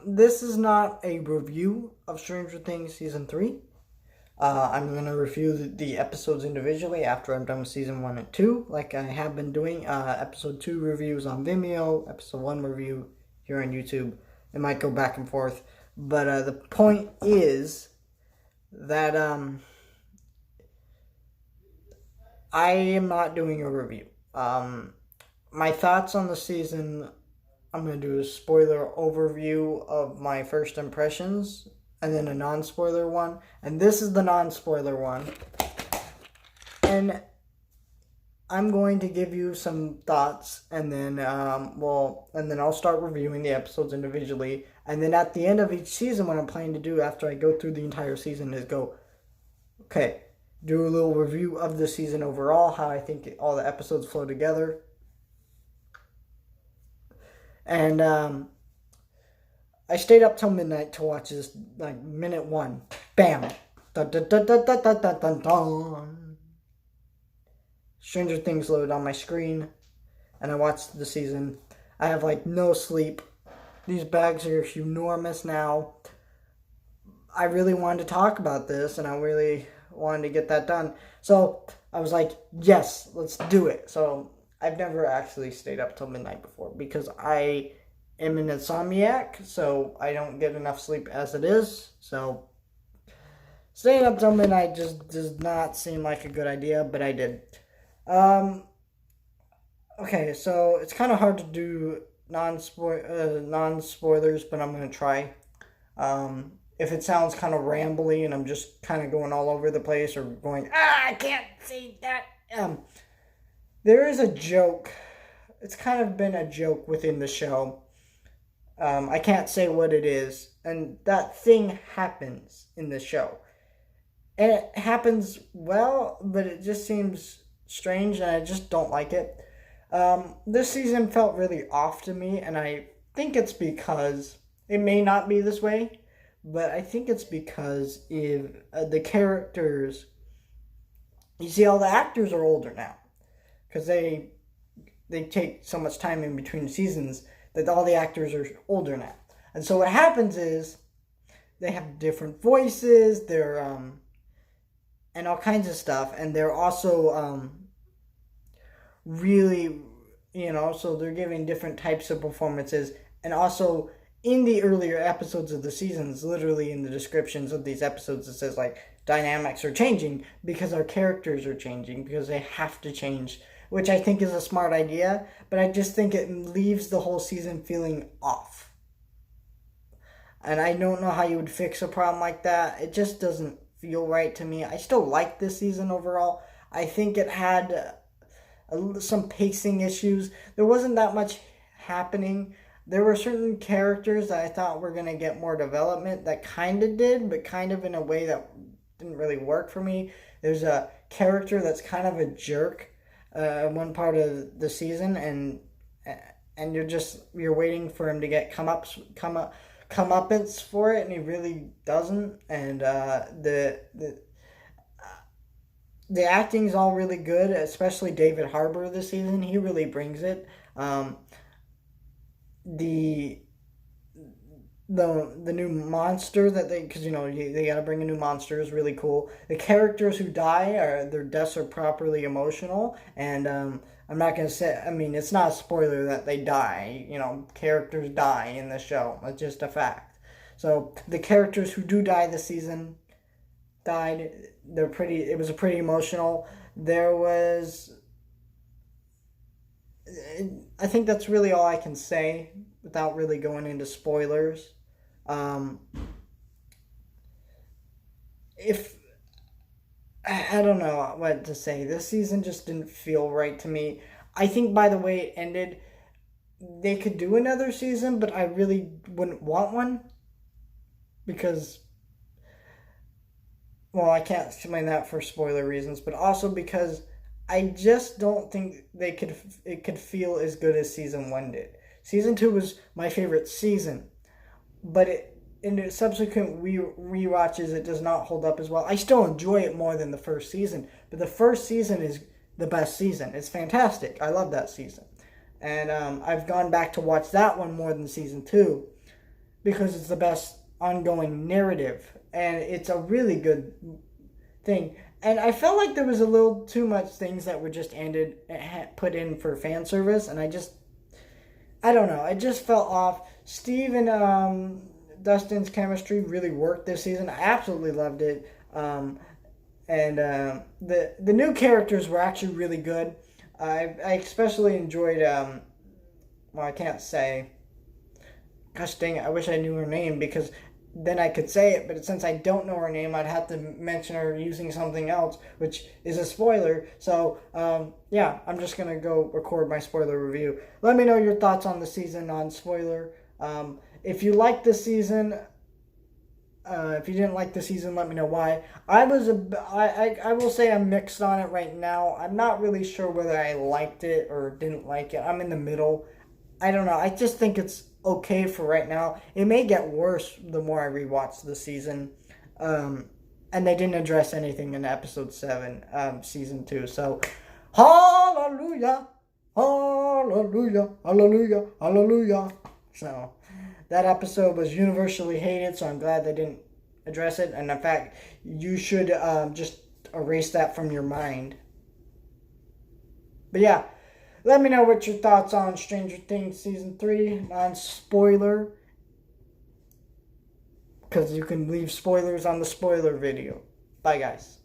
This is not a review of Stranger Things Season 3. I'm going to review the episodes individually after I'm done with Season 1 and 2, like I have been doing. Episode 2 reviews on Vimeo, Episode 1 review here on YouTube. It might go back and forth. But the point is that I am not doing a review. My thoughts on the season, I'm going to do a spoiler overview of my first impressions, and then a non-spoiler one. And this is the non-spoiler one. And I'm going to give you some thoughts, and then I'll start reviewing the episodes individually. And then at the end of each season, what I'm planning to do after I go through the entire season is do a little review of the season overall, how I think all the episodes flow together. And I stayed up till midnight to watch this, like, minute 1. Bam! Dun, dun, dun, dun, dun, dun, dun, dun, dun. Stranger Things loaded on my screen, and I watched the season. I have, no sleep. These bags are enormous now. I really wanted to talk about this, and I really wanted to get that done. So I was like, yes, let's do it. So I've never actually stayed up till midnight before because I am an insomniac, so I don't get enough sleep as it is. So staying up till midnight just does not seem like a good idea, but I did. Okay, so it's kind of hard to do non-spoilers, but I'm going to try. If it sounds kind of rambly and I'm just kind of going all over the place or going, I can't say that. There is a joke. It's kind of been a joke within the show. I can't say what it is. And that thing happens in the show. And it happens well, but it just seems strange and I just don't like it. This season felt really off to me, and I think it's because it may not be this way, but I think it's because if the characters, you see, all the actors are older now because they take so much time in between seasons that all the actors are older now, and so what happens is they have different voices, they're and all kinds of stuff, and they're also really, so they're giving different types of performances, and also in the earlier episodes of the seasons, literally in the descriptions of these episodes, it says dynamics are changing because our characters are changing because they have to change, which I think is a smart idea, but I just think it leaves the whole season feeling off. And I don't know how you would fix a problem like that. It just doesn't feel right to me. I still like this season overall. I think it had some pacing issues. There wasn't that much happening. There were certain characters that I thought were going to get more development that kind of did, but kind of in a way that didn't really work for me. There's a character that's kind of a jerk one part of the season, and you're waiting for him to get comeuppance for it, and he really doesn't. And the acting's all really good, especially David Harbour this season. He really brings it. The new monster that because they gotta bring a new monster is really cool. The characters who die their deaths are properly emotional, and I'm not gonna say, it's not a spoiler that they die. Characters die in the show. It's just a fact. So the characters who do die this season died. It was a pretty emotional. I think that's really all I can say without really going into spoilers. If I don't know what to say. This season just didn't feel right to me. I think by the way it ended, they could do another season, but I really wouldn't want one because, well, I can't explain that for spoiler reasons, but also because I just don't think it could feel as good as season 1 did. Season 2 was my favorite season, but in the subsequent rewatches, it does not hold up as well. I still enjoy it more than the first season, but the first season is the best season. It's fantastic. I love that season. And I've gone back to watch that one more than season 2. because it's the best ongoing narrative, and it's a really good thing. And I felt like there was a little too much things that were just put in for fan service, and I don't know, I just felt off. Steve and Dustin's chemistry really worked this season. I absolutely loved it. And the new characters were actually really good. I especially enjoyed, well, I can't say, gosh dang it, I wish I knew her name, because then I could say it, but since I don't know her name, I'd have to mention her using something else, which is a spoiler. So, yeah, I'm just going to go record my spoiler review. Let me know your thoughts on the season on spoiler. If you liked the season, if you didn't like the season, let me know why. I will say I'm mixed on it right now. I'm not really sure whether I liked it or didn't like it. I'm in the middle. I don't know. I just think it's okay for right now. It may get worse the more I rewatch the season. And they didn't address anything in episode 7, season 2. So, hallelujah, hallelujah, hallelujah, hallelujah. So, that episode was universally hated, so I'm glad they didn't address it. And in fact, you should just erase that from your mind. But yeah, let me know what your thoughts on Stranger Things Season 3, non-spoiler. Because you can leave spoilers on the spoiler video. Bye, guys.